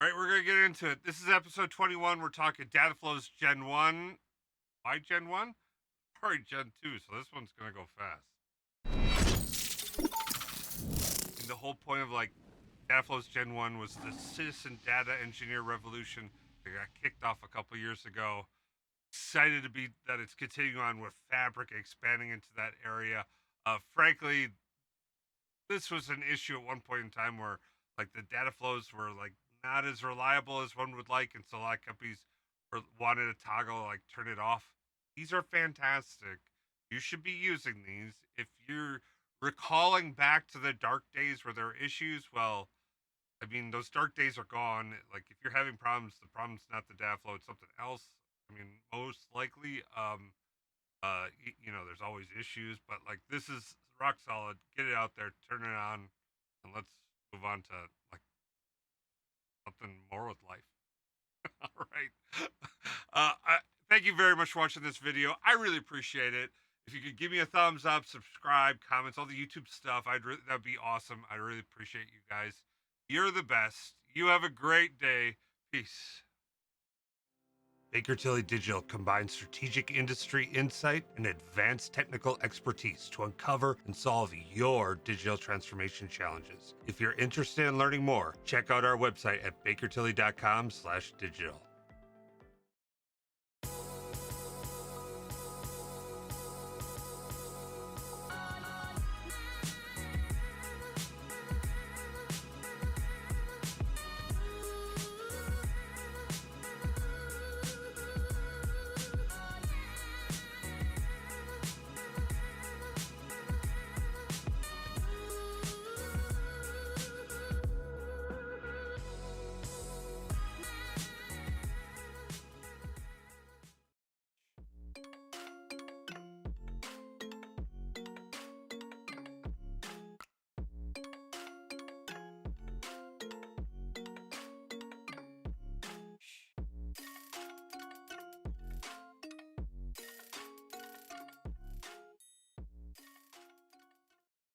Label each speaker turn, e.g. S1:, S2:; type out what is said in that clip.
S1: All right, we're gonna get into it. This is episode 21. We're talking Dataflow's Gen 1. Why Gen 1? Probably Gen 2, so this one's gonna go fast. And the whole point of Dataflow's Gen 1 was the citizen data engineer revolution that got kicked off a couple years ago. Excited to be that it's continuing on with Fabric, expanding into that area. Frankly, this was an issue at one point in time where the data flows were not as reliable as one would like, and so a lot of companies wanted to toggle turn it off. These are fantastic. You should be using these. If you're recalling back to the dark days where there were issues, well, I mean, those dark days are gone. Like, if you're having problems, the problem's not the data flow, it's something else. I mean, most likely, there's always issues, but this is rock solid. Get it out there, turn it on, and let's move on to something more with life. All right. Thank you very much for watching this video. I really appreciate it. If you could give me a thumbs up, subscribe, comments, all the YouTube stuff, that'd be awesome. I really appreciate you guys. You're the best. You have a great day. Peace. Baker Tilly Digital combines strategic industry insight and advanced technical expertise to uncover and solve your digital transformation challenges. If you're interested in learning more, check out our website at bakertilly.com/digital.